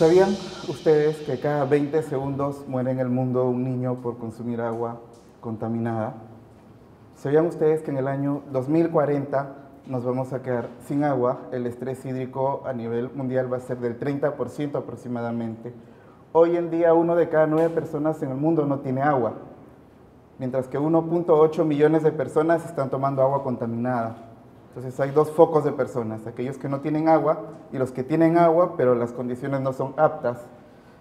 ¿Sabían ustedes que cada 20 segundos muere en el mundo un niño por consumir agua contaminada? ¿Sabían ustedes que en el año 2040 nos vamos a quedar sin agua? El estrés hídrico a nivel mundial va a ser del 30% aproximadamente. Hoy en día 1 de cada 9 personas en el mundo no tiene agua, mientras que 1.8 millones de personas están tomando agua contaminada. Entonces hay dos focos de personas, aquellos que no tienen agua y los que tienen agua, pero las condiciones no son aptas.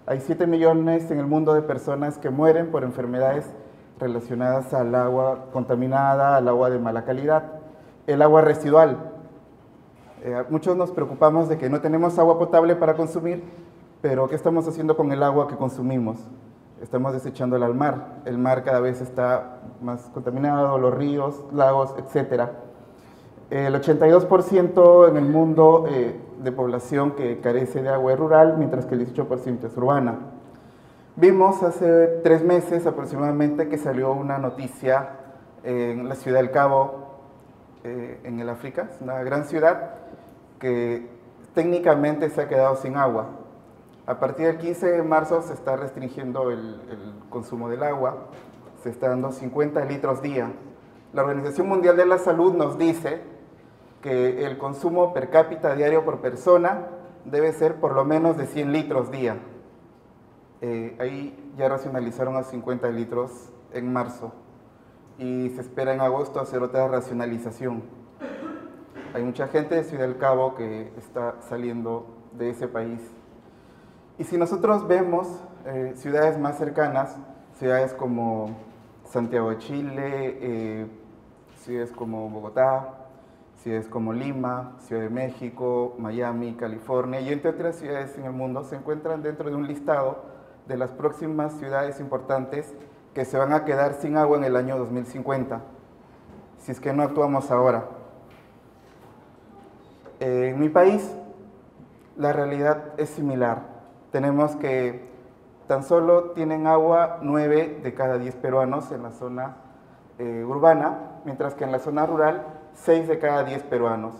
Hay 7 millones en el mundo de personas que mueren por enfermedades relacionadas al agua contaminada, al agua de mala calidad, el agua residual. Muchos nos preocupamos de que no tenemos agua potable para consumir, pero ¿qué estamos haciendo con el agua que consumimos? Estamos desechándola al mar. El mar cada vez está más contaminado, los ríos, lagos, etcétera. El 82% en el mundo de población que carece de agua es rural, mientras que el 18% es urbana. Vimos hace 3 meses aproximadamente que salió una noticia en la ciudad del Cabo, en el África, es una gran ciudad que técnicamente se ha quedado sin agua. A partir del 15 de marzo se está restringiendo el consumo del agua, se está dando 50 litros día. La Organización Mundial de la Salud nos dice que el consumo per cápita diario por persona debe ser por lo menos de 100 litros día. Ahí ya racionalizaron a 50 litros en marzo y se espera en agosto hacer otra racionalización. Hay mucha gente de Ciudad del Cabo que está saliendo de ese país. Y si nosotros vemos ciudades más cercanas, ciudades como Santiago de Chile, ciudades como Bogotá, ciudades como Lima, Ciudad de México, Miami, California y entre otras ciudades en el mundo se encuentran dentro de un listado de las próximas ciudades importantes que se van a quedar sin agua en el año 2050, si es que no actuamos ahora. En mi país, la realidad es similar. Tenemos que tan solo tienen agua 9 de cada 10 peruanos en la zona urbana, mientras que en la zona rural 6 de cada 10 peruanos.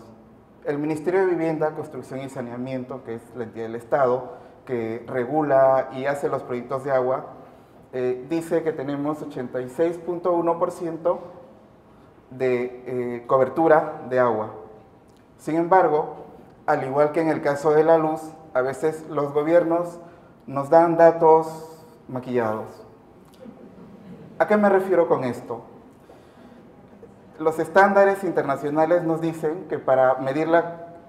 El Ministerio de Vivienda, Construcción y Saneamiento, que es la entidad del Estado que regula y hace los proyectos de agua, dice que tenemos 86.1% de cobertura de agua. Sin embargo, al igual que en el caso de la luz, a veces los gobiernos nos dan datos maquillados. ¿A qué me refiero con esto? Los estándares internacionales nos dicen que para medir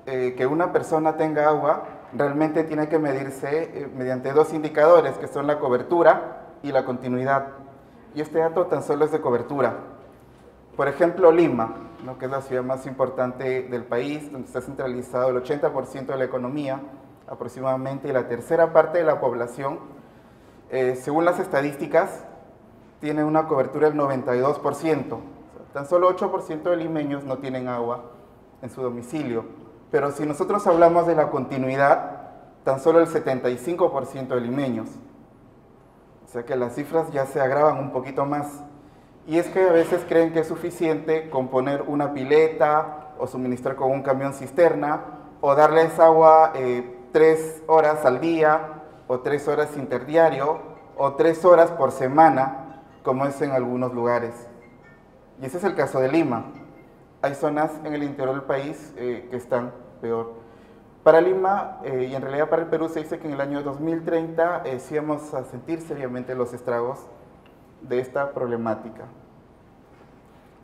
que una persona tenga agua, realmente tiene que medirse mediante 2 indicadores, que son la cobertura y la continuidad. Y este dato tan solo es de cobertura. Por ejemplo, Lima, ¿no?, que es la ciudad más importante del país, donde está centralizado el 80% de la economía, aproximadamente, y la tercera parte de la población, según las estadísticas, tiene una cobertura del 92%. Tan solo 8% de limeños no tienen agua en su domicilio. Pero si nosotros hablamos de la continuidad, tan solo el 75% de limeños. O sea que las cifras ya se agravan un poquito más. Y es que a veces creen que es suficiente con poner una pileta o suministrar con un camión cisterna o darles agua 3 horas al día o 3 horas interdiario o 3 horas por semana, como es en algunos lugares. Y ese es el caso de Lima. Hay zonas en el interior del país que están peor. Para Lima, y en realidad para el Perú, se dice que en el año 2030 sí vamos a sentir seriamente los estragos de esta problemática.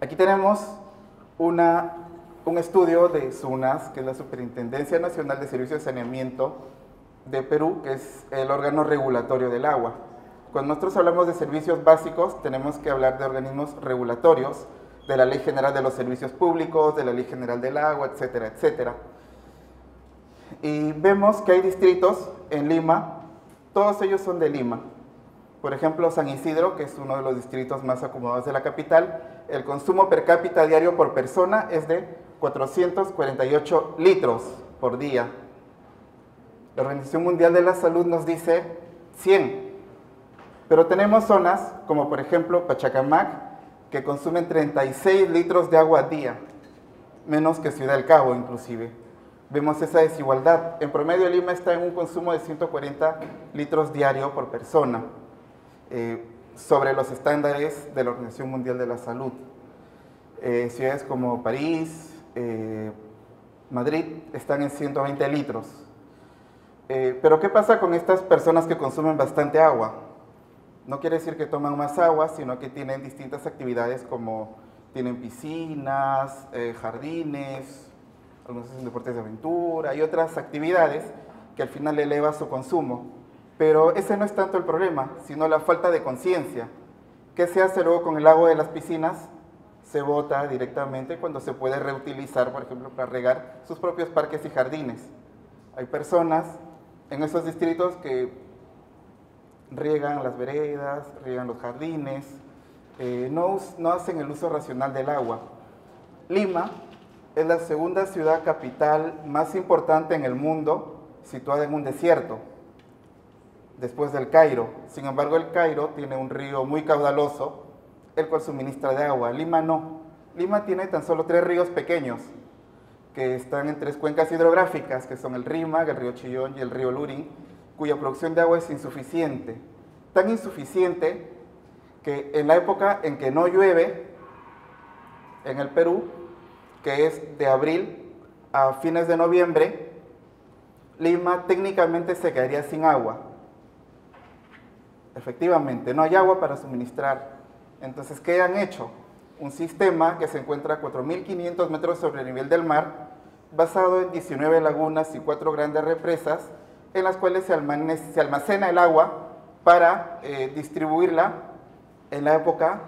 Aquí tenemos un estudio de SUNAS, que es la Superintendencia Nacional de Servicios de Saneamiento de Perú, que es el órgano regulatorio del agua. Cuando nosotros hablamos de servicios básicos, tenemos que hablar de organismos regulatorios, de la Ley General de los Servicios Públicos, de la Ley General del Agua, etcétera, etcétera. Y vemos que hay distritos en Lima, todos ellos son de Lima. Por ejemplo, San Isidro, que es uno de los distritos más acomodados de la capital, el consumo per cápita diario por persona es de 448 litros por día. La Organización Mundial de la Salud nos dice 100. Pero tenemos zonas, como por ejemplo Pachacamac, que consumen 36 litros de agua al día, menos que Ciudad del Cabo inclusive. vemos esa desigualdad. En promedio, Lima está en un consumo de 140 litros diario por persona, sobre los estándares de la Organización Mundial de la Salud. Ciudades como París, Madrid están en 120 litros. Pero ¿qué pasa con estas personas que consumen bastante agua? No quiere decir que toman más agua, sino que tienen distintas actividades como tienen piscinas, jardines, algunos hacen deportes de aventura y otras actividades que al final eleva su consumo. Pero ese no es tanto el problema, sino la falta de conciencia. ¿Qué se hace luego con el agua de las piscinas? Se bota directamente cuando se puede reutilizar, por ejemplo, para regar sus propios parques y jardines. Hay personas en esos distritos que riegan las veredas, riegan los jardines, no hacen el uso racional del agua. Lima es la segunda ciudad capital más importante en el mundo, situada en un desierto, después del Cairo. Sin embargo, el Cairo tiene un río muy caudaloso, el cual suministra de agua. Lima no. Lima tiene tan solo 3 ríos pequeños, que están en 3 cuencas hidrográficas, que son el Rímac, el río Chillón y el río Lurín, cuya producción de agua es insuficiente. Tan insuficiente que en la época en que no llueve en el Perú, que es de abril a fines de noviembre, Lima técnicamente se quedaría sin agua. Efectivamente, no hay agua para suministrar. Entonces, ¿qué han hecho? Un sistema que se encuentra a 4.500 metros sobre el nivel del mar, basado en 19 lagunas y 4 grandes represas, en las cuales se almacena el agua para distribuirla en la época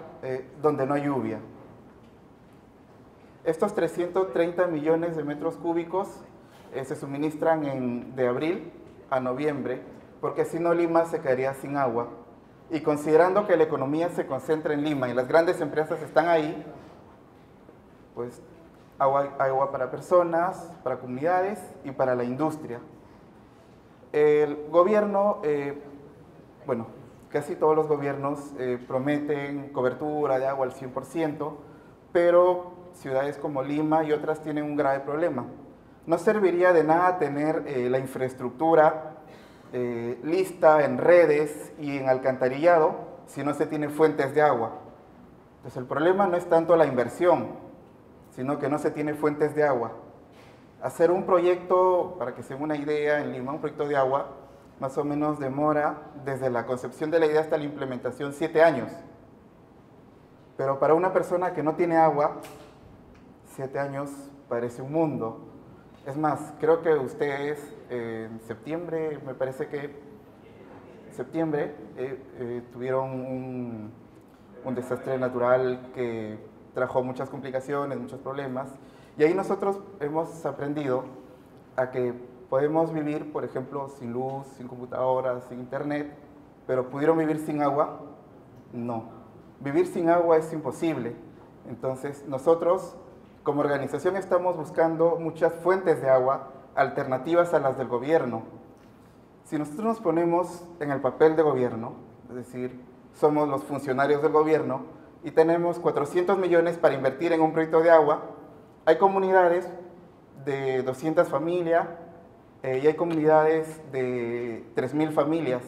donde no hay lluvia. Estos 330 millones de metros cúbicos se suministran de abril a noviembre, porque si no Lima se quedaría sin agua. Y considerando que la economía se concentra en Lima y las grandes empresas están ahí, pues agua para personas, para comunidades y para la industria. El gobierno, bueno, casi todos los gobiernos prometen cobertura de agua al 100%, pero ciudades como Lima y otras tienen un grave problema. No serviría de nada tener la infraestructura lista en redes y en alcantarillado si no se tiene fuentes de agua. Entonces el problema no es tanto la inversión, sino que no se tiene fuentes de agua. Hacer un proyecto, para que se den una idea, en Lima, un proyecto de agua, más o menos demora desde la concepción de la idea hasta la implementación 7 años. Pero para una persona que no tiene agua, 7 años parece un mundo. Es más, creo que ustedes en septiembre, me parece que en septiembre, tuvieron un desastre natural que trajo muchas complicaciones, muchos problemas. Y ahí nosotros hemos aprendido a que podemos vivir, por ejemplo, sin luz, sin computadoras, sin internet, pero ¿pudieron vivir sin agua? No. Vivir sin agua es imposible. Entonces, nosotros, como organización, estamos buscando muchas fuentes de agua alternativas a las del gobierno. Si nosotros nos ponemos en el papel de gobierno, es decir, somos los funcionarios del gobierno y tenemos 400 millones para invertir en un proyecto de agua, hay comunidades de 200 familias y hay comunidades de 3.000 familias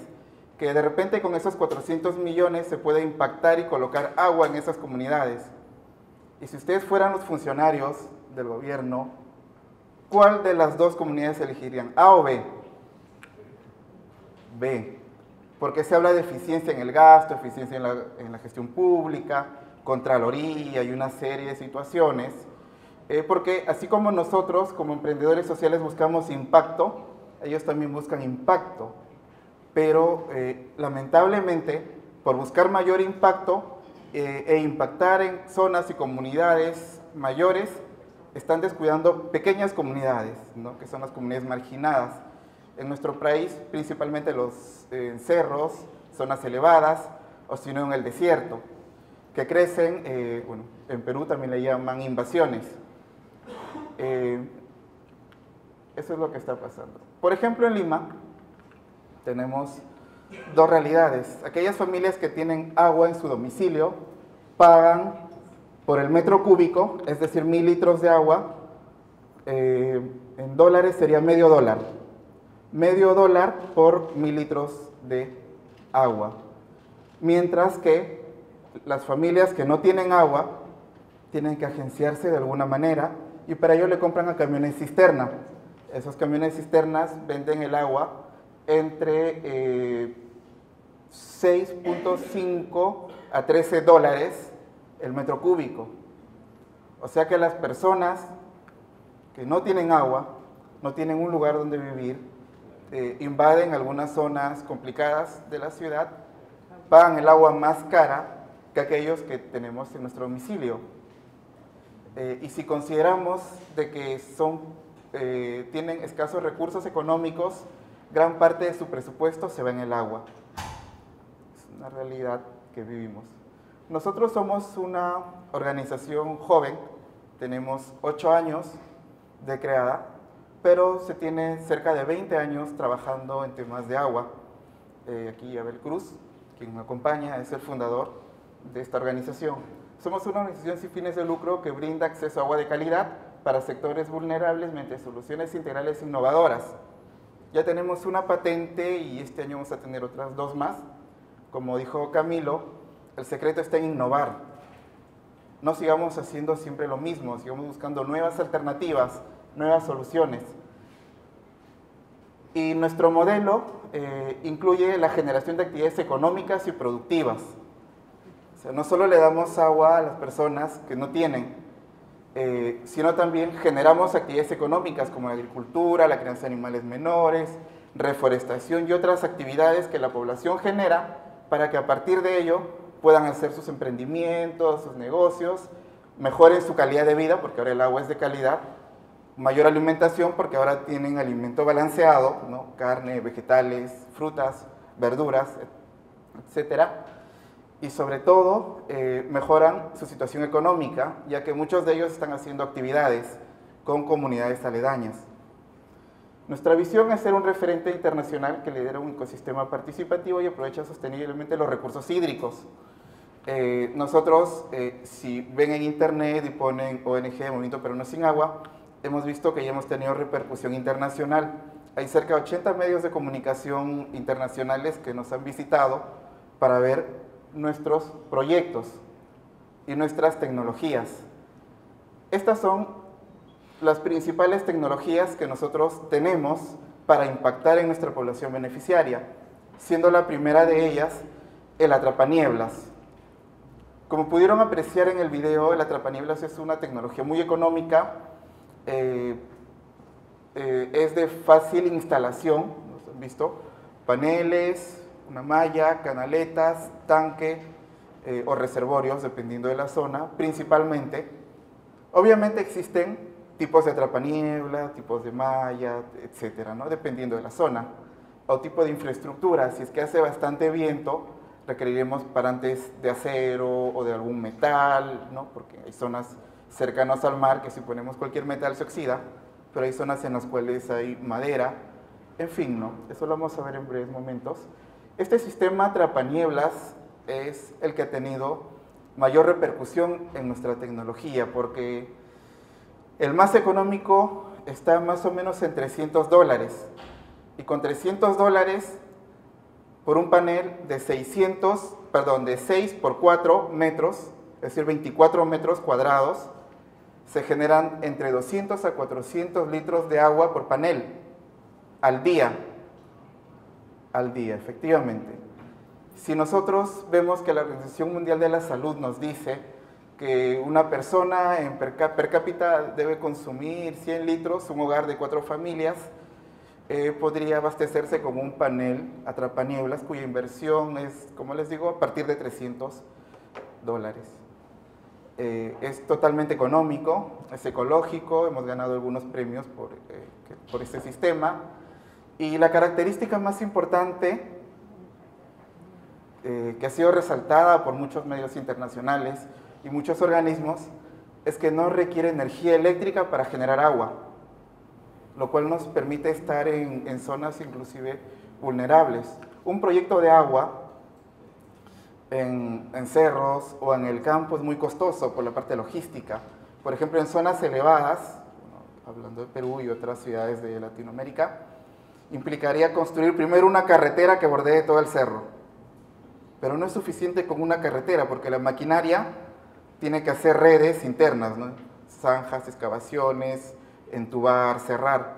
que de repente con esos 400 millones se puede impactar y colocar agua en esas comunidades. Y si ustedes fueran los funcionarios del gobierno, ¿cuál de las dos comunidades elegirían? ¿A o B? B. Porque se habla de eficiencia en el gasto, eficiencia en la gestión pública, contraloría y una serie de situaciones. Porque así como nosotros, como emprendedores sociales, buscamos impacto, ellos también buscan impacto. Pero lamentablemente, por buscar mayor impacto e impactar en zonas y comunidades mayores, están descuidando pequeñas comunidades, ¿no? Que son las comunidades marginadas. En nuestro país, principalmente los cerros, zonas elevadas, o si no en el desierto, que crecen, bueno, en Perú también le llaman invasiones. Eso es lo que está pasando. Por ejemplo, en Lima tenemos dos realidades. Aquellas familias que tienen agua en su domicilio pagan por el metro cúbico, es decir, 1.000 litros de agua, En dólares sería medio dólar. Medio dólar por 1000 litros de agua. Mientras que las familias que no tienen agua tienen que agenciarse de alguna manera y para ello le compran a camiones cisterna. Esos camiones cisternas venden el agua entre 6.5 a 13 dólares el metro cúbico. O sea que las personas que no tienen agua, no tienen un lugar donde vivir, invaden algunas zonas complicadas de la ciudad, pagan el agua más cara que aquellos que tenemos en nuestro domicilio. Y si consideramos de que tienen escasos recursos económicos, gran parte de su presupuesto se va en el agua. Es una realidad que vivimos. Nosotros somos una organización joven, tenemos 8 años de creada, pero se tiene cerca de 20 años trabajando en temas de agua. Aquí Abel Cruz, quien me acompaña, es el fundador de esta organización. Somos una organización sin fines de lucro que brinda acceso a agua de calidad para sectores vulnerables mediante soluciones integrales innovadoras. Ya tenemos una patente y este año vamos a tener otras 2 más. Como dijo Camilo, el secreto está en innovar. No sigamos haciendo siempre lo mismo, sigamos buscando nuevas alternativas, nuevas soluciones. Y nuestro modelo incluye la generación de actividades económicas y productivas. O sea, no solo le damos agua a las personas que no tienen, sino también generamos actividades económicas como la agricultura, la crianza de animales menores, reforestación y otras actividades que la población genera para que a partir de ello puedan hacer sus emprendimientos, sus negocios, mejoren su calidad de vida, porque ahora el agua es de calidad, mayor alimentación, porque ahora tienen alimento balanceado, ¿no? Carne, vegetales, frutas, verduras, etcétera. Y sobre todo, mejoran su situación económica, ya que muchos de ellos están haciendo actividades con comunidades aledañas. Nuestra visión es ser un referente internacional que lidera un ecosistema participativo y aprovecha sosteniblemente los recursos hídricos. Nosotros, si ven en internet y ponen ONG, Movimiento Peruano Sin Agua, hemos visto que ya hemos tenido repercusión internacional. Hay cerca de 80 medios de comunicación internacionales que nos han visitado para ver nuestros proyectos y nuestras tecnologías. Estas son las principales tecnologías que nosotros tenemos para impactar en nuestra población beneficiaria, siendo la primera de ellas el atrapanieblas. Como pudieron apreciar en el video, el atrapanieblas es una tecnología muy económica, es de fácil instalación, ¿no han visto? Paneles, una malla, canaletas, tanque o reservorios, dependiendo de la zona, principalmente. Obviamente existen tipos de atrapaniebla, tipos de malla, etcétera, ¿no? Dependiendo de la zona. O tipo de infraestructura, si es que hace bastante viento, requeriremos parantes de acero o de algún metal, ¿no? Porque hay zonas cercanas al mar que si ponemos cualquier metal se oxida, pero hay zonas en las cuales hay madera, en fin, ¿no? Eso lo vamos a ver en breves momentos. Este sistema atrapanieblas es el que ha tenido mayor repercusión en nuestra tecnología, porque el más económico está más o menos en $300, y con $300 por un panel de 6 por 4 metros, es decir, 24 metros cuadrados, se generan entre 200 a 400 litros de agua por panel al día, efectivamente. Si nosotros vemos que la Organización Mundial de la Salud nos dice que una persona en per cápita debe consumir 100 litros, un hogar de 4 familias, podría abastecerse con un panel atrapanieblas cuya inversión es, como les digo, a partir de $300. Es totalmente económico, es ecológico, hemos ganado algunos premios por este sistema, y la característica más importante que ha sido resaltada por muchos medios internacionales y muchos organismos es que no requiere energía eléctrica para generar agua, lo cual nos permite estar en zonas inclusive vulnerables. Un proyecto de agua en cerros o en el campo es muy costoso por la parte logística. Por ejemplo, en zonas elevadas, hablando de Perú y otras ciudades de Latinoamérica, implicaría construir primero una carretera que bordee todo el cerro. Pero no es suficiente con una carretera, porque la maquinaria tiene que hacer redes internas, ¿no? Zanjas, excavaciones, entubar, cerrar.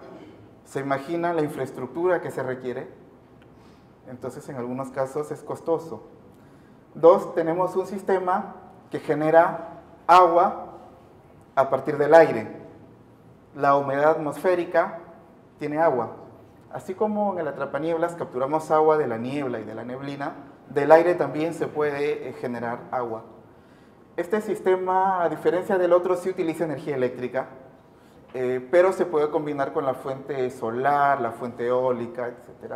¿Se imagina la infraestructura que se requiere? Entonces, en algunos casos es costoso. Dos, tenemos un sistema que genera agua a partir del aire. La humedad atmosférica tiene agua. Así como en el atrapanieblas capturamos agua de la niebla y de la neblina, del aire también se puede generar agua. Este sistema, a diferencia del otro, sí utiliza energía eléctrica, pero se puede combinar con la fuente solar, la fuente eólica, etc.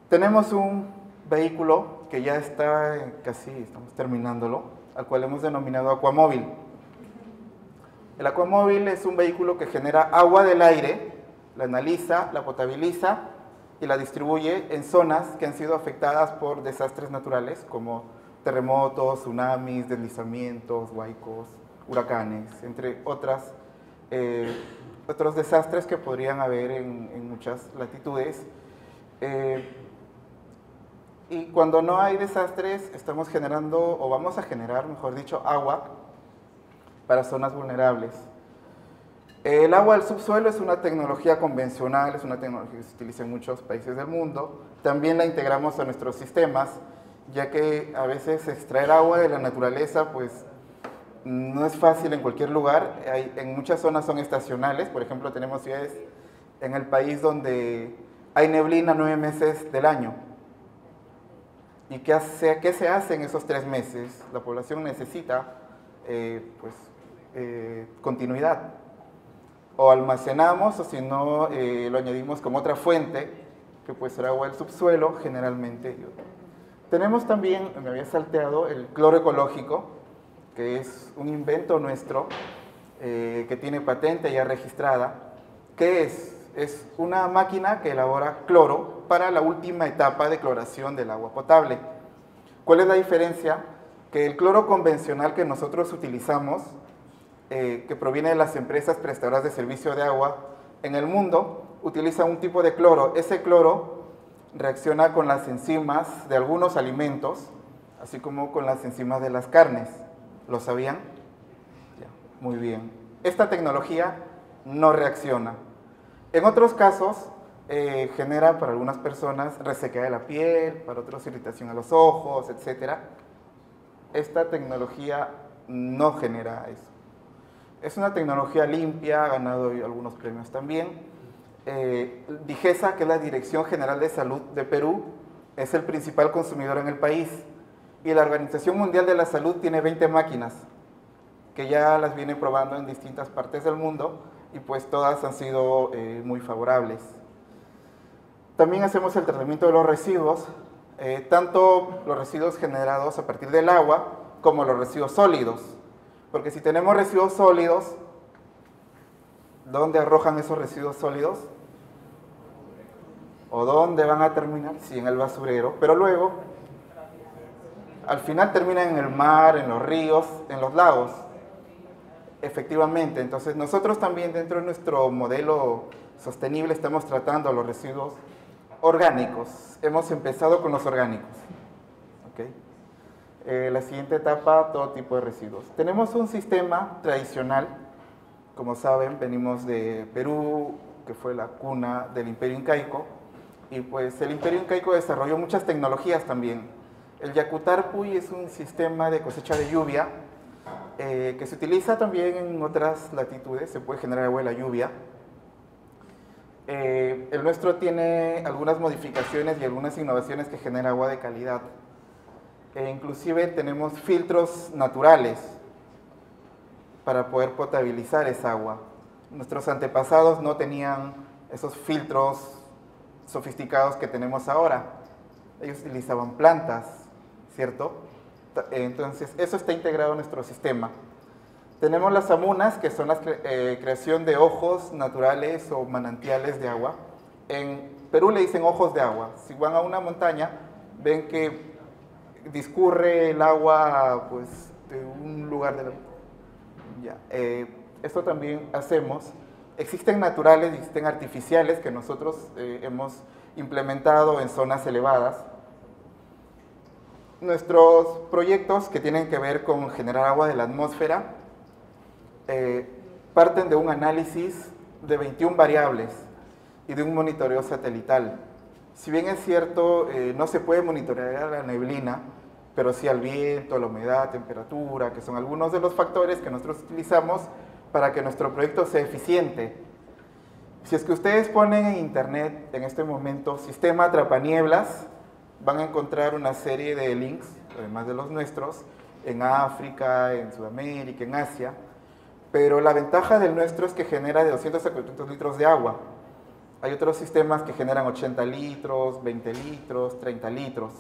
Tenemos un vehículo que ya está casi, estamos terminándolo, al cual hemos denominado Aquamóvil. El Aquamóvil es un vehículo que genera agua del aire, la analiza, la potabiliza y la distribuye en zonas que han sido afectadas por desastres naturales como terremotos, tsunamis, deslizamientos, huaicos, huracanes, entre otros desastres que podrían haber en muchas latitudes. Y cuando no hay desastres, estamos generando, o vamos a generar, mejor dicho, agua para zonas vulnerables. El agua del subsuelo es una tecnología convencional, es una tecnología que se utiliza en muchos países del mundo. También la integramos a nuestros sistemas, ya que a veces extraer agua de la naturaleza pues no es fácil en cualquier lugar. En muchas zonas son estacionales, por ejemplo tenemos ciudades en el país donde hay neblina 9 meses del año. ¿Y qué se hace en esos 3 meses? La población necesita continuidad. O almacenamos, o si no, lo añadimos como otra fuente, que puede ser agua del subsuelo, generalmente. Tenemos también, me había salteado, el cloro ecológico, que es un invento nuestro, que tiene patente ya registrada. ¿Qué es? Es una máquina que elabora cloro para la última etapa de cloración del agua potable. ¿Cuál es la diferencia? Que el cloro convencional que nosotros utilizamos, que proviene de las empresas prestadoras de servicio de agua en el mundo, utiliza un tipo de cloro. Ese cloro reacciona con las enzimas de algunos alimentos, así como con las enzimas de las carnes. ¿Lo sabían? Ya, muy bien. Esta tecnología no reacciona. En otros casos, genera para algunas personas resequedad de la piel, para otros irritación a los ojos, etc. Esta tecnología no genera eso. Es una tecnología limpia, ha ganado algunos premios también. DIGESA, que es la Dirección General de Salud de Perú, es el principal consumidor en el país. Y la Organización Mundial de la Salud tiene 20 máquinas, que ya las viene probando en distintas partes del mundo, y pues todas han sido muy favorables. También hacemos el tratamiento de los residuos, tanto los residuos generados a partir del agua, como los residuos sólidos. Porque si tenemos residuos sólidos, ¿dónde arrojan esos residuos sólidos? ¿O dónde van a terminar? Sí, en el basurero, pero luego, al final terminan en el mar, en los ríos, en los lagos. Efectivamente, entonces nosotros también dentro de nuestro modelo sostenible estamos tratando los residuos orgánicos. Hemos empezado con los orgánicos. ¿Okay? La siguiente etapa, todo tipo de residuos. Tenemos un sistema tradicional, como saben, venimos de Perú, que fue la cuna del Imperio Incaico, y pues el Imperio Incaico desarrolló muchas tecnologías también. El Yacutarpuy es un sistema de cosecha de lluvia, que se utiliza también en otras latitudes, se puede generar agua de la lluvia. El nuestro tiene algunas modificaciones y algunas innovaciones que generan agua de calidad. Inclusive tenemos filtros naturales para poder potabilizar esa agua. Nuestros antepasados no tenían esos filtros sofisticados que tenemos ahora. Ellos utilizaban plantas, ¿cierto? Entonces, eso está integrado en nuestro sistema. Tenemos las amunas, que son la creación de ojos naturales o manantiales de agua. En Perú le dicen ojos de agua. Si van a una montaña, ven que discurre el agua pues, de un lugar de la... Ya. Esto también hacemos. Existen naturales y existen artificiales que nosotros hemos implementado en zonas elevadas. Nuestros proyectos que tienen que ver con generar agua de la atmósfera parten de un análisis de 21 variables y de un monitoreo satelital. Si bien es cierto, no se puede monitorear la neblina, pero sí al viento, la humedad, temperatura, que son algunos de los factores que nosotros utilizamos para que nuestro proyecto sea eficiente. Si es que ustedes ponen en internet en este momento sistema atrapanieblas, van a encontrar una serie de links, además de los nuestros, en África, en Sudamérica, en Asia, pero la ventaja del nuestro es que genera de 200 a 400 litros de agua. Hay otros sistemas que generan 80 litros, 20 litros, 30 litros,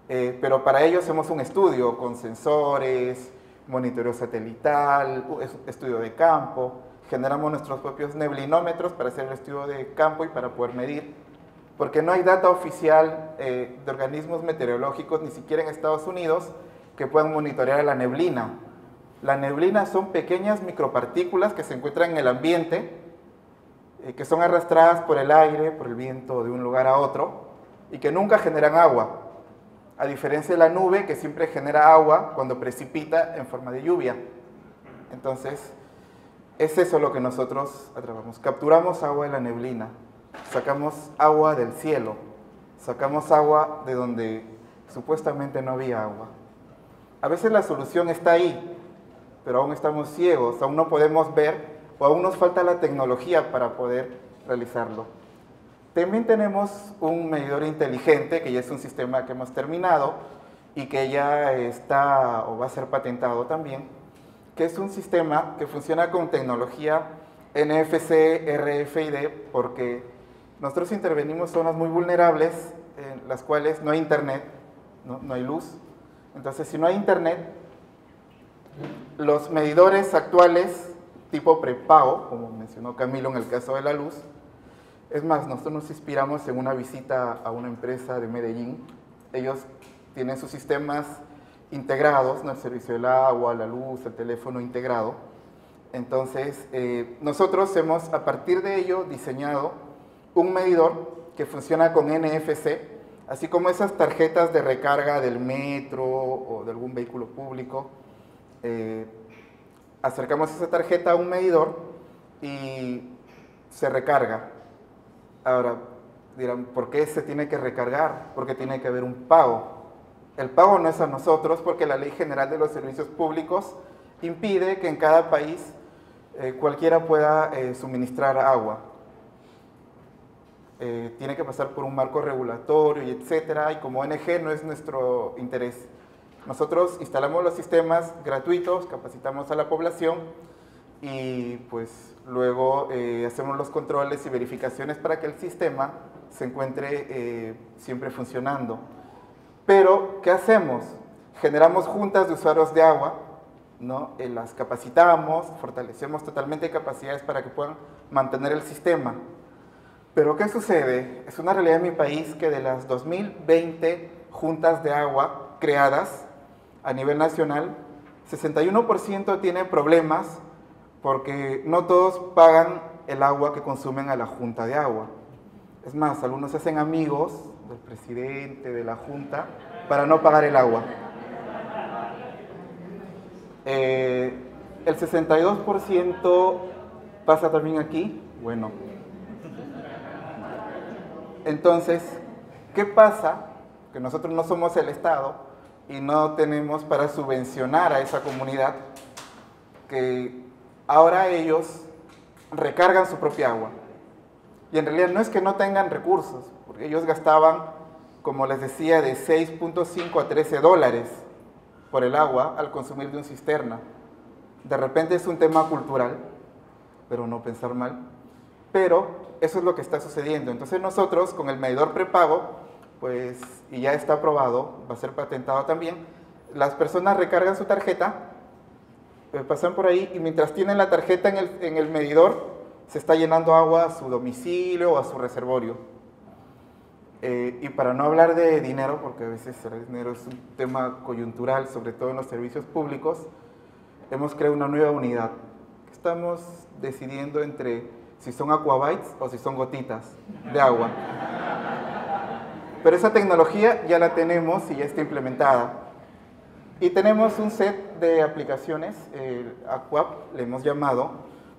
pero para ello hacemos un estudio con sensores, monitoreo satelital, estudio de campo, generamos nuestros propios neblinómetros para hacer el estudio de campo y para poder medir, porque no hay data oficial de organismos meteorológicos, ni siquiera en Estados Unidos, que puedan monitorear la neblina. La neblina son pequeñas micropartículas que se encuentran en el ambiente, que son arrastradas por el aire, por el viento de un lugar a otro, y que nunca generan agua, a diferencia de la nube que siempre genera agua cuando precipita en forma de lluvia. Entonces, es eso lo que nosotros atrapamos. Capturamos agua de la neblina, sacamos agua del cielo, sacamos agua de donde supuestamente no había agua. A veces la solución está ahí, pero aún estamos ciegos, aún no podemos ver o aún nos falta la tecnología para poder realizarlo. También tenemos un medidor inteligente, que ya es un sistema que hemos terminado y que ya está o va a ser patentado también, que es un sistema que funciona con tecnología NFC, RFID, porque nosotros intervenimos zonas muy vulnerables en las cuales no hay internet, no hay luz. Entonces, si no hay internet, los medidores actuales tipo prepago, como mencionó Camilo en el caso de la luz, es más, nosotros nos inspiramos en una visita a una empresa de Medellín. Ellos tienen sus sistemas integrados, ¿no? El servicio del agua, la luz, el teléfono integrado. Entonces, nosotros hemos, a partir de ello, diseñado un medidor que funciona con NFC, así como esas tarjetas de recarga del metro o de algún vehículo público. Acercamos esa tarjeta a un medidor y se recarga. Ahora, dirán, ¿por qué se tiene que recargar? Porque tiene que haber un pago. El pago no es a nosotros porque la Ley General de los Servicios Públicos impide que en cada país cualquiera pueda suministrar agua. Tiene que pasar por un marco regulatorio y etcétera, y como ONG no es nuestro interés. Nosotros instalamos los sistemas gratuitos, capacitamos a la población y pues luego hacemos los controles y verificaciones para que el sistema se encuentre siempre funcionando. Pero, ¿qué hacemos? Generamos juntas de usuarios de agua, ¿no? Las capacitamos, fortalecemos totalmente capacidades para que puedan mantener el sistema. Pero, ¿qué sucede? Es una realidad en mi país que de las 2020 juntas de agua creadas a nivel nacional, 61% tienen problemas porque no todos pagan el agua que consumen a la junta de agua. Es más, algunos se hacen amigos del presidente, de la junta, para no pagar el agua. El 62% pasa también aquí. Bueno. Entonces, ¿qué pasa? Que nosotros no somos el Estado y no tenemos para subvencionar a esa comunidad, que ahora ellos recargan su propia agua. Y en realidad no es que no tengan recursos, porque ellos gastaban, como les decía, de 6.5 a 13 dólares por el agua al consumir de un cisterna. De repente es un tema cultural, pero no pensar mal. Pero eso es lo que está sucediendo. Entonces nosotros, con el medidor prepago, pues, y ya está aprobado, va a ser patentado también, las personas recargan su tarjeta, pasan por ahí y mientras tienen la tarjeta en el medidor, se está llenando agua a su domicilio o a su reservorio. Y para no hablar de dinero, porque a veces el dinero es un tema coyuntural, sobre todo en los servicios públicos, hemos creado una nueva unidad. Estamos decidiendo entre si son aquabytes o si son gotitas de agua. Pero esa tecnología ya la tenemos y ya está implementada. Y tenemos un set de aplicaciones, AquaP le hemos llamado,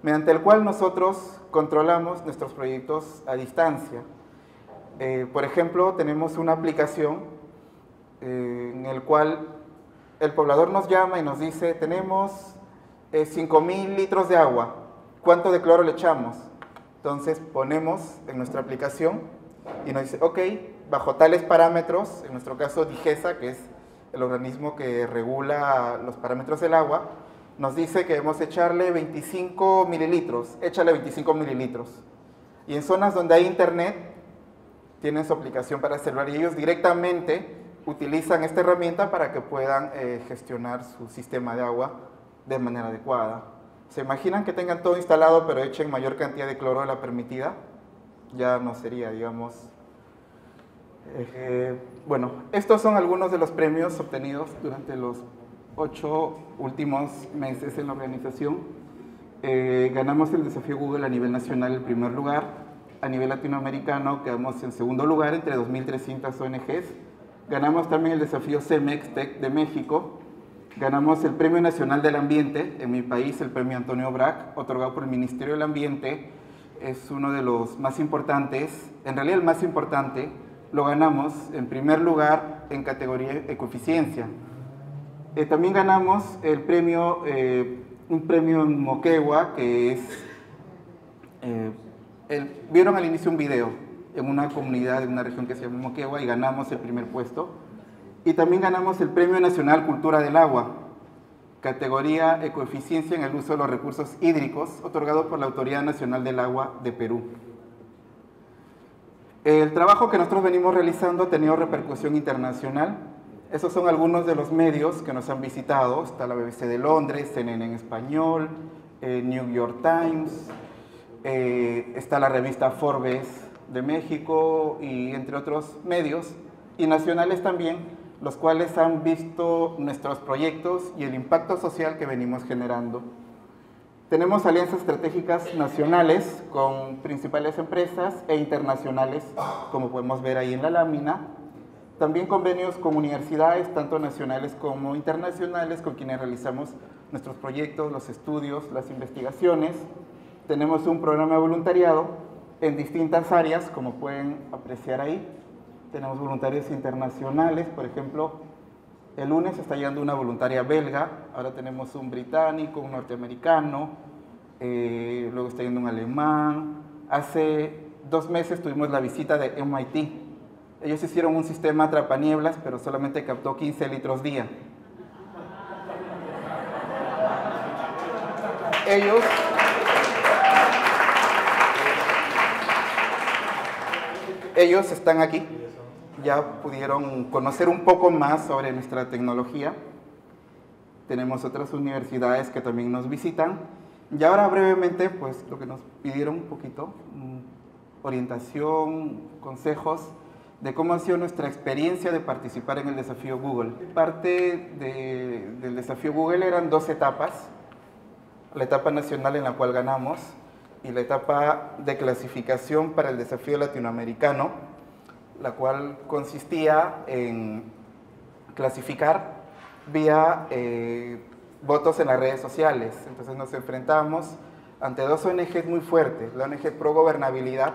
mediante el cual nosotros controlamos nuestros proyectos a distancia. Por ejemplo, tenemos una aplicación en el cual el poblador nos llama y nos dice, tenemos 5.000 litros de agua, ¿cuánto de cloro le echamos? Entonces ponemos en nuestra aplicación y nos dice, ok, bajo tales parámetros, en nuestro caso DIGESA, que es el organismo que regula los parámetros del agua, nos dice que debemos echarle 25 mililitros, échale 25 mililitros. Y en zonas donde hay internet, tienen su aplicación para celular y ellos directamente utilizan esta herramienta para que puedan gestionar su sistema de agua de manera adecuada. ¿Se imaginan que tengan todo instalado pero echen mayor cantidad de cloro de la permitida? Ya no sería, digamos... bueno, estos son algunos de los premios obtenidos durante los 8 últimos meses en la organización. Ganamos el desafío Google a nivel nacional el primer lugar, a nivel latinoamericano quedamos en segundo lugar entre 2.300 ONGs, ganamos también el desafío CEMEX Tech de México, ganamos el Premio Nacional del Ambiente, en mi país el Premio Antonio Brac, otorgado por el Ministerio del Ambiente, es uno de los más importantes, en realidad el más importante. Lo ganamos en primer lugar en categoría ecoeficiencia. También ganamos el premio, un premio en Moquegua, que es, vieron al inicio un video en una comunidad de una región que se llama Moquegua y ganamos el primer puesto. Y también ganamos el Premio Nacional Cultura del Agua, categoría ecoeficiencia en el uso de los recursos hídricos, otorgado por la Autoridad Nacional del Agua de Perú. El trabajo que nosotros venimos realizando ha tenido repercusión internacional. Esos son algunos de los medios que nos han visitado. Está la BBC de Londres, CNN en español, New York Times, está la revista Forbes de México y entre otros medios, y nacionales también, los cuales han visto nuestros proyectos y el impacto social que venimos generando. Tenemos alianzas estratégicas nacionales con principales empresas e internacionales, como podemos ver ahí en la lámina. También convenios con universidades, tanto nacionales como internacionales, con quienes realizamos nuestros proyectos, los estudios, las investigaciones. Tenemos un programa de voluntariado en distintas áreas, como pueden apreciar ahí. Tenemos voluntarios internacionales, por ejemplo, el lunes está llegando una voluntaria belga, ahora tenemos un británico, un norteamericano, luego está yendo un alemán. Hace 2 meses tuvimos la visita de MIT. Ellos hicieron un sistema atrapanieblas, pero solamente captó 15 litros día. Ellos están aquí. Ya pudieron conocer un poco más sobre nuestra tecnología. Tenemos otras universidades que también nos visitan. Y ahora brevemente, pues lo que nos pidieron un poquito, orientación, consejos de cómo ha sido nuestra experiencia de participar en el desafío Google. Parte del desafío Google eran 2 etapas. La etapa nacional en la cual ganamos y la etapa de clasificación para el desafío latinoamericano, la cual consistía en clasificar vía votos en las redes sociales. Entonces nos enfrentamos ante 2 ONGs muy fuertes, la ONG Pro Gobernabilidad,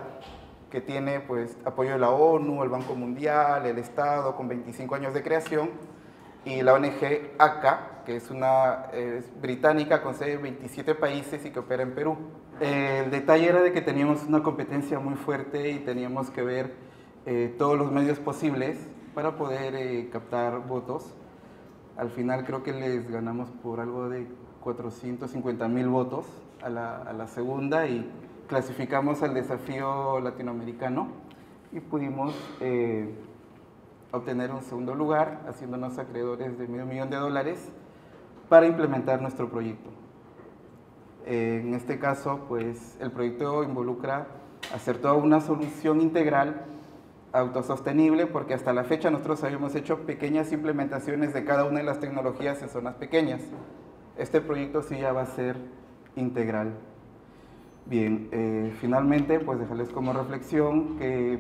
que tiene pues apoyo de la ONU, el Banco Mundial, el Estado, con 25 años de creación, y la ONG ACA, que es británica con sede en 27 países y que opera en Perú. El detalle era de que teníamos una competencia muy fuerte y teníamos que ver todos los medios posibles para poder captar votos. Al final creo que les ganamos por algo de 450,000 votos a la segunda y clasificamos al desafío latinoamericano y pudimos obtener un segundo lugar, haciéndonos acreedores de $500,000 para implementar nuestro proyecto. En este caso, pues el proyecto involucra hacer toda una solución integral autosostenible, porque hasta la fecha nosotros habíamos hecho pequeñas implementaciones de cada una de las tecnologías en zonas pequeñas. Este proyecto sí ya va a ser integral. Bien, finalmente, pues dejarles como reflexión que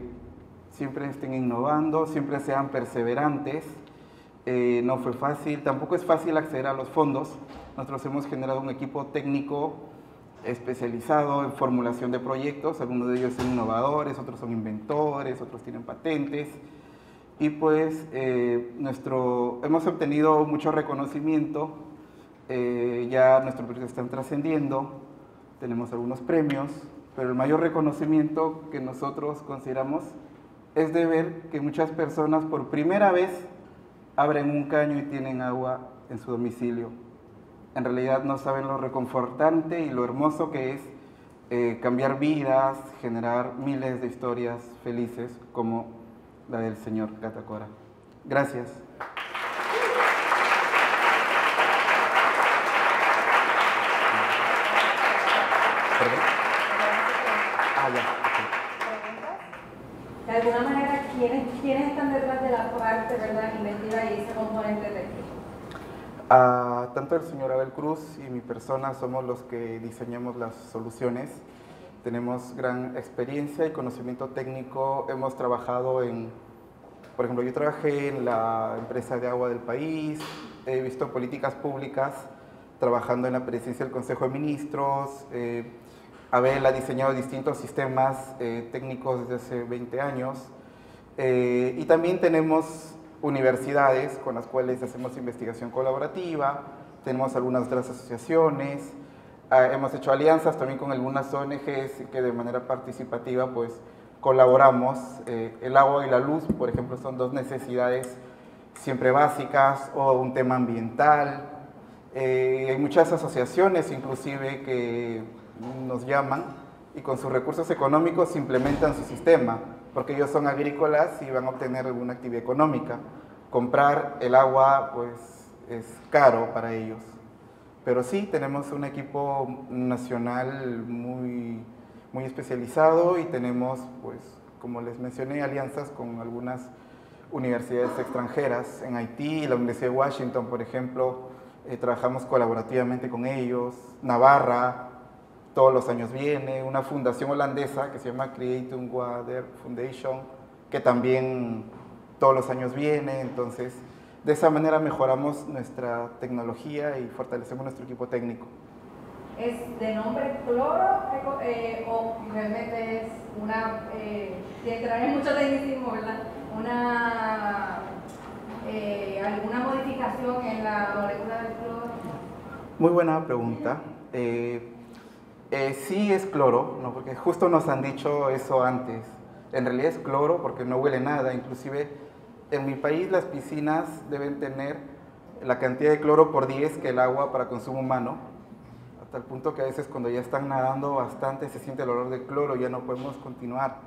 siempre estén innovando, siempre sean perseverantes. No fue fácil, tampoco es fácil acceder a los fondos. Nosotros hemos generado un equipo técnico especializado en formulación de proyectos, algunos de ellos son innovadores, otros son inventores, otros tienen patentes. Y pues hemos obtenido mucho reconocimiento, ya nuestros proyectos están trascendiendo, tenemos algunos premios, pero el mayor reconocimiento que nosotros consideramos es de ver que muchas personas por primera vez abren un caño y tienen agua en su domicilio. En realidad no saben lo reconfortante y lo hermoso que es cambiar vidas, generar miles de historias felices como la del señor Catacora. Gracias. ¿Perdón? De alguna manera, ¿quiénes están detrás de la parte, verdad, inventiva y ese componente técnico? Tanto el señor Abel Cruz y mi persona somos los que diseñamos las soluciones. Tenemos gran experiencia y conocimiento técnico. Hemos trabajado por ejemplo, yo trabajé en la empresa de agua del país, he visto políticas públicas trabajando en la presidencia del Consejo de Ministros. Abel ha diseñado distintos sistemas técnicos desde hace 20 años. Y también tenemos universidades con las cuales hacemos investigación colaborativa, tenemos algunas otras asociaciones, hemos hecho alianzas también con algunas ONGs que de manera participativa pues colaboramos. El agua y la luz, por ejemplo, son dos necesidades siempre básicas, o un tema ambiental. Hay muchas asociaciones inclusive que nos llaman y con sus recursos económicos implementan su sistema, porque ellos son agrícolas y van a obtener alguna actividad económica. Comprar el agua pues es caro para ellos. Pero sí, tenemos un equipo nacional muy especializado y tenemos, pues, como les mencioné, alianzas con algunas universidades extranjeras. En Haití, la Universidad de Washington, por ejemplo, trabajamos colaborativamente con ellos. Navarra, todos los años viene. Una fundación holandesa que se llama Creating Water Foundation, que también todos los años viene. Entonces, de esa manera mejoramos nuestra tecnología y fortalecemos nuestro equipo técnico. ¿Es de nombre cloro o realmente es una, tiene que tener mucho tecnicismo, ¿verdad? ¿Alguna modificación en la molécula del cloro? Muy buena pregunta. Sí es cloro, ¿no? Porque justo nos han dicho eso antes. En realidad es cloro porque no huele nada. Inclusive en mi país las piscinas deben tener la cantidad de cloro por 10 que el agua para consumo humano, hasta el punto que a veces cuando ya están nadando bastante se siente el olor de cloro, ya no podemos continuar.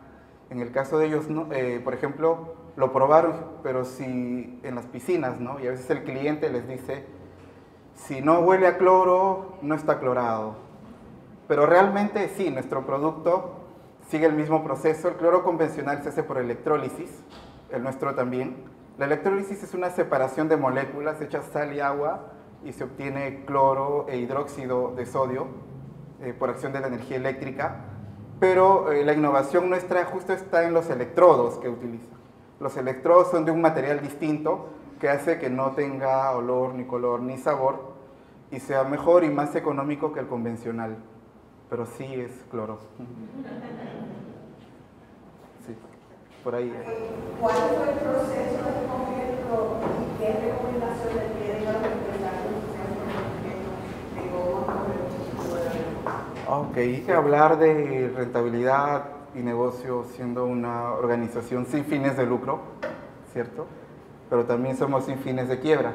En el caso de ellos, no, por ejemplo, lo probaron, pero si en las piscinas, ¿no? Y a veces el cliente les dice, si no huele a cloro, no está clorado. Pero realmente sí, nuestro producto sigue el mismo proceso. El cloro convencional se hace por electrólisis, el nuestro también. La electrólisis es una separación de moléculas, echas sal y agua y se obtiene cloro e hidróxido de sodio por acción de la energía eléctrica. Pero la innovación nuestra justo está en los electrodos que utiliza. Los electrodos son de un material distinto que hace que no tenga olor, ni color, ni sabor y sea mejor y más económico que el convencional. Pero sí es cloro. Sí, por ahí. ¿Cuál fue el proceso de escogerlo y qué recomendaciones tienen a los empresarios de cómo Ok, hay que hablar de rentabilidad y negocio siendo una organización sin fines de lucro, ¿cierto? Pero también somos sin fines de quiebra.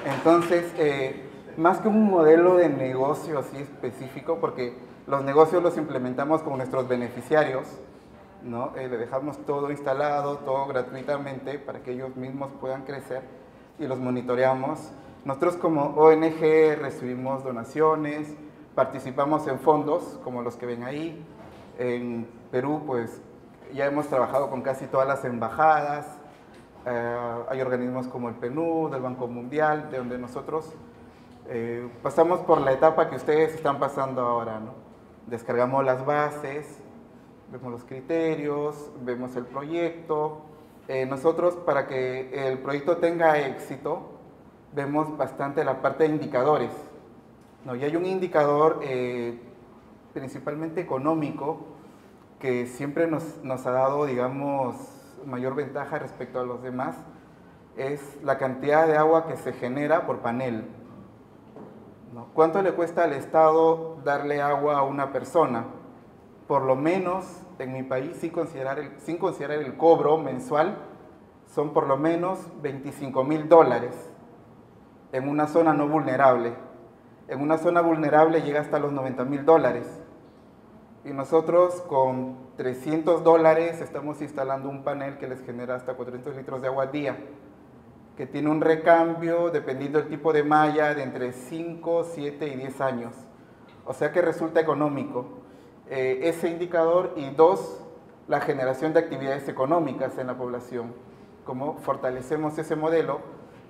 Entonces, más que un modelo de negocio así específico, porque los negocios los implementamos con nuestros beneficiarios, ¿no? Le dejamos todo instalado, todo gratuitamente para que ellos mismos puedan crecer y los monitoreamos. Nosotros como ONG recibimos donaciones, participamos en fondos como los que ven ahí. En Perú, pues Ya hemos trabajado con casi todas las embajadas, hay organismos como el PNUD, el Banco Mundial, de donde nosotros pasamos por la etapa que ustedes están pasando ahora, ¿no? Descargamos las bases, vemos los criterios, vemos el proyecto. Nosotros, para que el proyecto tenga éxito, vemos bastante la parte de indicadores, ¿no? Y hay un indicador principalmente económico que siempre nos ha dado, digamos, mayor ventaja respecto a los demás, es la cantidad de agua que se genera por panel, ¿no? ¿Cuánto le cuesta al Estado darle agua a una persona? Por lo menos en mi país, sin considerar el cobro mensual, son por lo menos $25,000 en una zona no vulnerable. En una zona vulnerable llega hasta los $90,000. Y nosotros con $300 estamos instalando un panel que les genera hasta 400 litros de agua al día, que tiene un recambio, dependiendo del tipo de malla, de entre 5, 7 y 10 años. O sea que resulta económico ese indicador, y dos, la generación de actividades económicas en la población, cómo fortalecemos ese modelo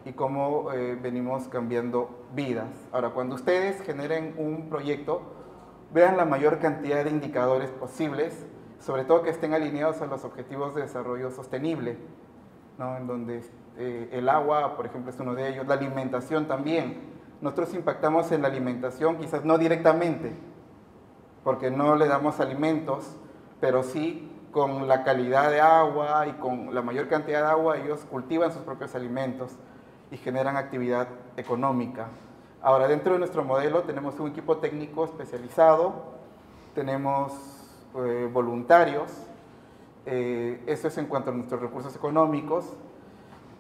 y cómo venimos cambiando vidas. Ahora, cuando ustedes generen un proyecto, vean la mayor cantidad de indicadores posibles, sobre todo que estén alineados a los objetivos de desarrollo sostenible, ¿no? En donde el agua, por ejemplo, es uno de ellos, la alimentación también. Nosotros impactamos en la alimentación, quizás no directamente, porque no le damos alimentos, pero sí con la calidad de agua y con la mayor cantidad de agua, ellos cultivan sus propios alimentos y generan actividad económica. Ahora, dentro de nuestro modelo tenemos un equipo técnico especializado, tenemos voluntarios, eso es en cuanto a nuestros recursos económicos.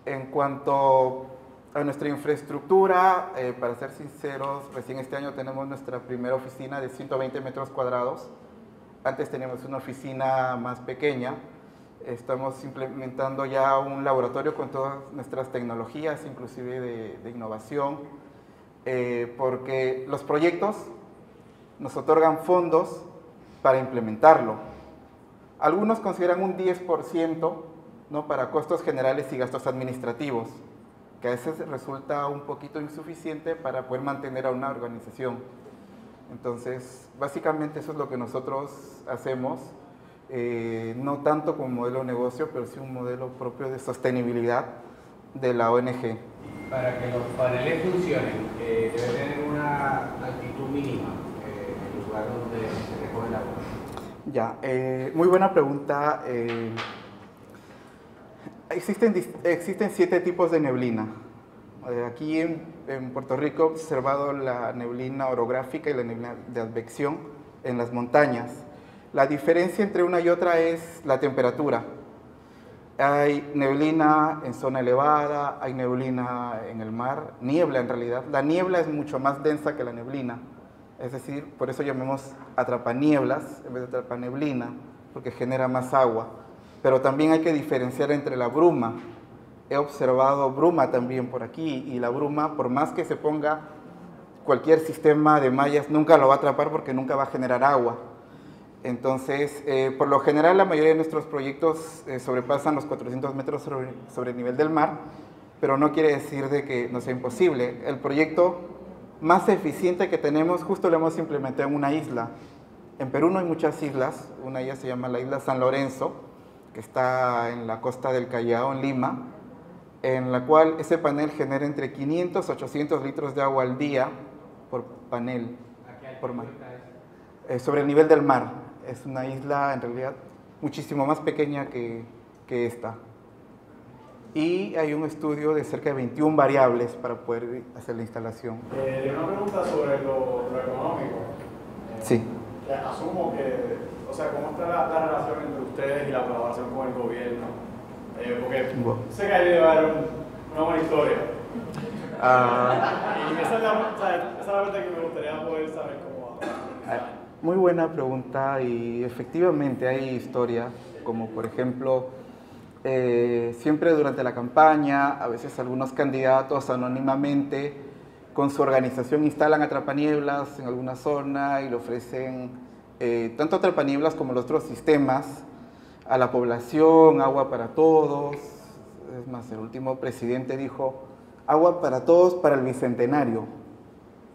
En cuanto a nuestra infraestructura, para ser sinceros, recién este año tenemos nuestra primera oficina de 120 metros cuadrados. Antes teníamos una oficina más pequeña. Estamos implementando ya un laboratorio con todas nuestras tecnologías, inclusive de innovación, porque los proyectos nos otorgan fondos para implementarlo. Algunos consideran un 10%, ¿no?, para costos generales y gastos administrativos, que a veces resulta un poquito insuficiente para poder mantener a una organización. Entonces, básicamente eso es lo que nosotros hacemos, no tanto como modelo de negocio, pero sí un modelo propio de sostenibilidad de la ONG. Para que los paneles funcionen, debe tener una altitud mínima en el lugar donde se recoge el agua. Ya, muy buena pregunta. Existen 7 tipos de neblina. Aquí en Puerto Rico he observado la neblina orográfica y la neblina de advección en las montañas. La diferencia entre una y otra es la temperatura. Hay neblina en zona elevada, hay neblina en el mar, niebla en realidad. La niebla es mucho más densa que la neblina, es decir, por eso llamamos atrapanieblas en vez de atrapaneblina, porque genera más agua. Pero también hay que diferenciar entre la bruma. He observado bruma también por aquí, y la bruma, por más que se ponga cualquier sistema de mallas, nunca lo va a atrapar porque nunca va a generar agua. Entonces, por lo general, la mayoría de nuestros proyectos sobrepasan los 400 metros sobre el nivel del mar, pero no quiere decir de que no sea imposible. El proyecto más eficiente que tenemos justo lo hemos implementado en una isla. En Perú no hay muchas islas, una de ellas se llama la isla San Lorenzo, que está en la costa del Callao, en Lima, en la cual ese panel genera entre 500 y 800 litros de agua al día por panel. Por mar. Sobre el nivel del mar. Es una isla en realidad muchísimo más pequeña que esta. Y hay un estudio de cerca de 21 variables para poder hacer la instalación. Una pregunta sobre lo económico. Sí. Asumo que, o sea, ¿cómo está la relación entre ustedes y la colaboración con el gobierno? Porque sé que ahí debe haber una buena historia. Y esa es la parte que me gustaría poder saber cómo va. Muy buena pregunta, y efectivamente hay historia, como por ejemplo, siempre durante la campaña, a veces algunos candidatos anónimamente con su organización instalan atrapanieblas en alguna zona y le ofrecen tanto atrapanieblas como los otros sistemas a la población, agua para todos. Es más, el último presidente dijo, agua para todos para el Bicentenario.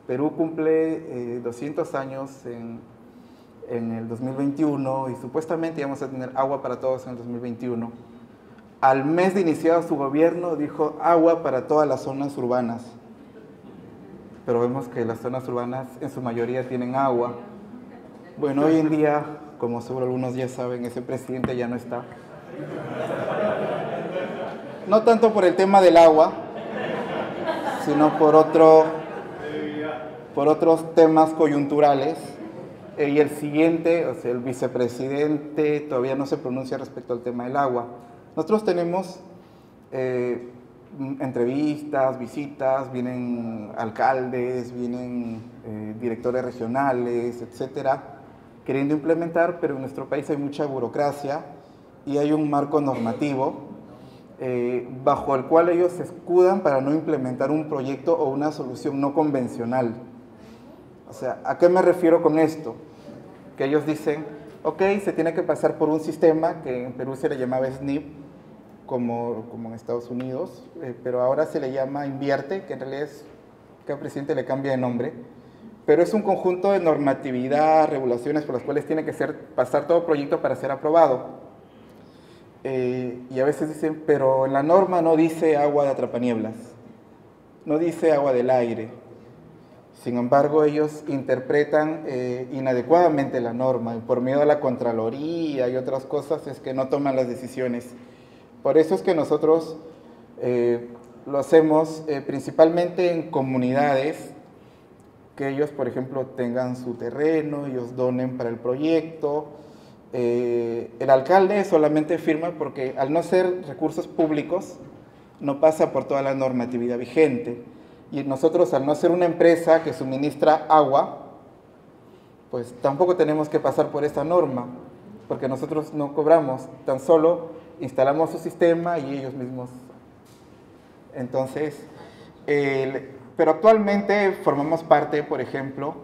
Perú cumple 200 años en el 2021 y supuestamente íbamos a tener agua para todos en el 2021. Al mes de iniciado su gobierno dijo agua para todas las zonas urbanas. Pero vemos que las zonas urbanas en su mayoría tienen agua. Bueno, hoy en día, como seguro algunos ya saben, ese presidente ya no está. No tanto por el tema del agua, sino por otros temas coyunturales. Y el siguiente, o sea, el vicepresidente todavía no se pronuncia respecto al tema del agua. Nosotros tenemos entrevistas, visitas, vienen alcaldes, vienen directores regionales, etcétera, queriendo implementar, pero en nuestro país hay mucha burocracia y hay un marco normativo bajo el cual ellos se escudan para no implementar un proyecto o una solución no convencional. O sea, ¿a qué me refiero con esto? Que ellos dicen, ok, se tiene que pasar por un sistema que en Perú se le llamaba SNIP, como en Estados Unidos, pero ahora se le llama Invierte, que en realidad es, cada presidente le cambia de nombre, pero es un conjunto de normatividad, regulaciones por las cuales tiene que pasar todo proyecto para ser aprobado. Y a veces dicen, pero en la norma no dice agua de atrapanieblas, no dice agua del aire. Sin embargo, ellos interpretan inadecuadamente la norma y por miedo a la Contraloría y otras cosas es que no toman las decisiones. Por eso es que nosotros lo hacemos principalmente en comunidades, que ellos, por ejemplo, tengan su terreno, ellos donen para el proyecto. El alcalde solamente firma porque al no ser recursos públicos, no pasa por toda la normatividad vigente. Y nosotros, al no ser una empresa que suministra agua, pues tampoco tenemos que pasar por esta norma, porque nosotros no cobramos, tan solo instalamos su sistema y ellos mismos. Entonces, pero actualmente formamos parte, por ejemplo,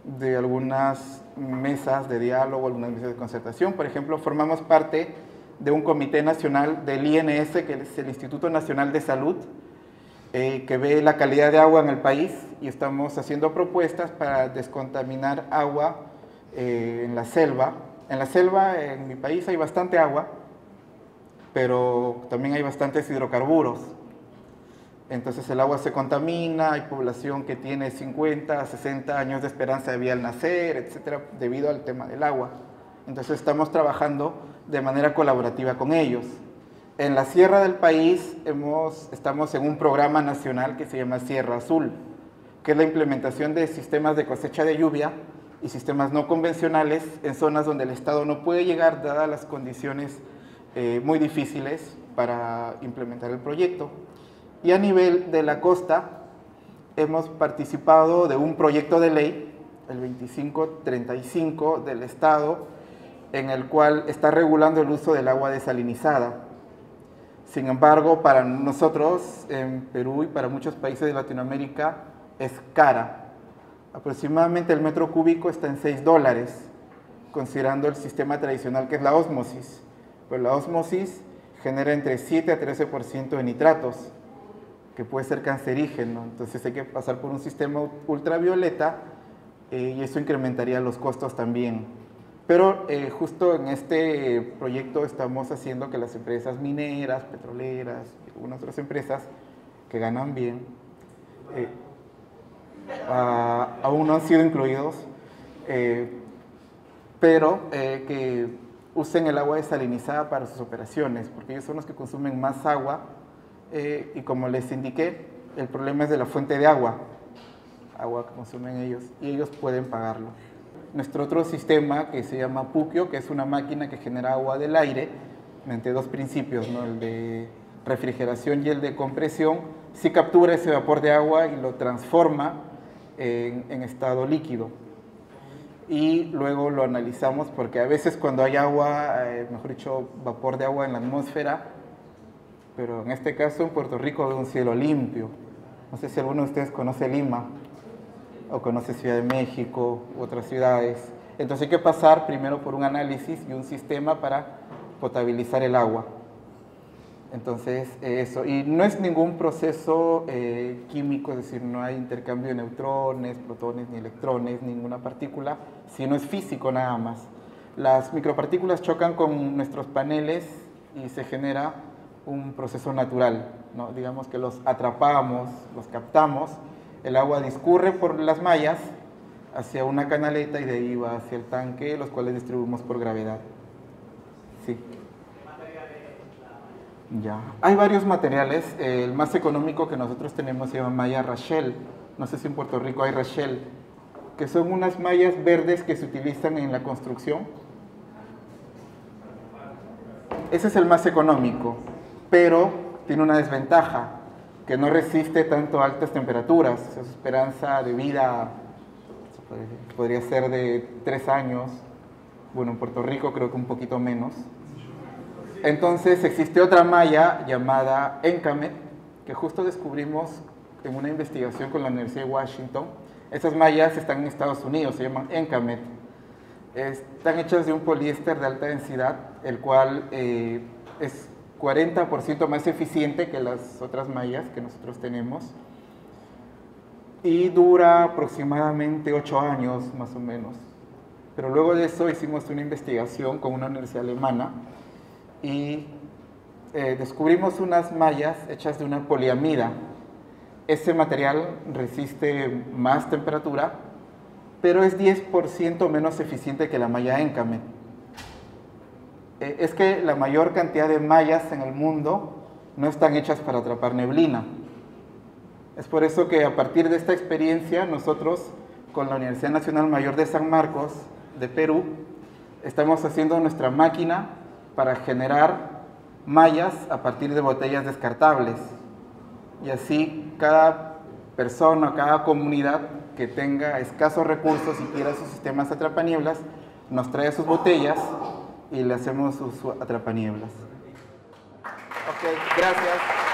de algunas mesas de diálogo, algunas mesas de concertación. Por ejemplo, formamos parte de un comité nacional del INS, que es el Instituto Nacional de Salud, que ve la calidad de agua en el país y estamos haciendo propuestas para descontaminar agua en la selva. En la selva, en mi país, hay bastante agua, pero también hay bastantes hidrocarburos. Entonces el agua se contamina, hay población que tiene 50, 60 años de esperanza de vida al nacer, etcétera, debido al tema del agua. Entonces estamos trabajando de manera colaborativa con ellos. En la sierra del país estamos en un programa nacional que se llama Sierra Azul, que es la implementación de sistemas de cosecha de lluvia y sistemas no convencionales en zonas donde el Estado no puede llegar, dadas las condiciones muy difíciles para implementar el proyecto. Y a nivel de la costa, hemos participado de un proyecto de ley, el 2535 del Estado, en el cual está regulando el uso del agua desalinizada. Sin embargo, para nosotros en Perú y para muchos países de Latinoamérica es cara. Aproximadamente el metro cúbico está en $6, considerando el sistema tradicional que es la ósmosis. Pero la ósmosis genera entre 7 a 13% de nitratos, que puede ser cancerígeno. Entonces hay que pasar por un sistema ultravioleta y eso incrementaría los costos también. Pero justo en este proyecto estamos haciendo que las empresas mineras, petroleras y algunas otras empresas que ganan bien aún no han sido incluidos, pero que usen el agua desalinizada para sus operaciones, porque ellos son los que consumen más agua y como les indiqué, el problema es de la fuente de agua que consumen ellos y ellos pueden pagarlo. Nuestro otro sistema que se llama Puquio, que es una máquina que genera agua del aire, mediante dos principios, ¿no? El de refrigeración y el de compresión, sí captura ese vapor de agua y lo transforma en estado líquido. Y luego lo analizamos porque a veces cuando hay agua, mejor dicho, vapor de agua en la atmósfera, pero en este caso en Puerto Rico hay un cielo limpio. No sé si alguno de ustedes conoce Lima o conoce Ciudad de México u otras ciudades. Entonces hay que pasar primero por un análisis y un sistema para potabilizar el agua. Entonces, eso. Y no es ningún proceso químico, es decir, no hay intercambio de neutrones, protones ni electrones, ninguna partícula, sino es físico nada más. Las micropartículas chocan con nuestros paneles y se genera un proceso natural, ¿no? Digamos que los atrapamos, los captamos, el agua discurre por las mallas hacia una canaleta y de ahí va hacia el tanque, los cuales distribuimos por gravedad. Sí. Ya. Hay varios materiales, el más económico que nosotros tenemos se llama malla Rachel, no sé si en Puerto Rico hay Rachel, que son unas mallas verdes que se utilizan en la construcción. Ese es el más económico, pero tiene una desventaja, que no resiste tanto altas temperaturas, su esperanza de vida podría ser de 3 años, bueno, en Puerto Rico creo que un poquito menos. Entonces existe otra malla llamada Encamet, que justo descubrimos en una investigación con la Universidad de Washington. Esas mallas están en Estados Unidos, se llaman Encamet. Están hechas de un poliéster de alta densidad, el cual es 40% más eficiente que las otras mallas que nosotros tenemos. Y dura aproximadamente 8 años, más o menos. Pero luego de eso hicimos una investigación con una universidad alemana y descubrimos unas mallas hechas de una poliamida. Ese material resiste más temperatura, pero es 10% menos eficiente que la malla Encamet. Es que la mayor cantidad de mallas en el mundo no están hechas para atrapar neblina. Es por eso que a partir de esta experiencia nosotros con la Universidad Nacional Mayor de San Marcos de Perú estamos haciendo nuestra máquina para generar mallas a partir de botellas descartables. Y así cada persona, cada comunidad que tenga escasos recursos y quiera sus sistemas atrapanieblas, nos trae sus botellas y le hacemos su atrapanieblas. Ok, gracias.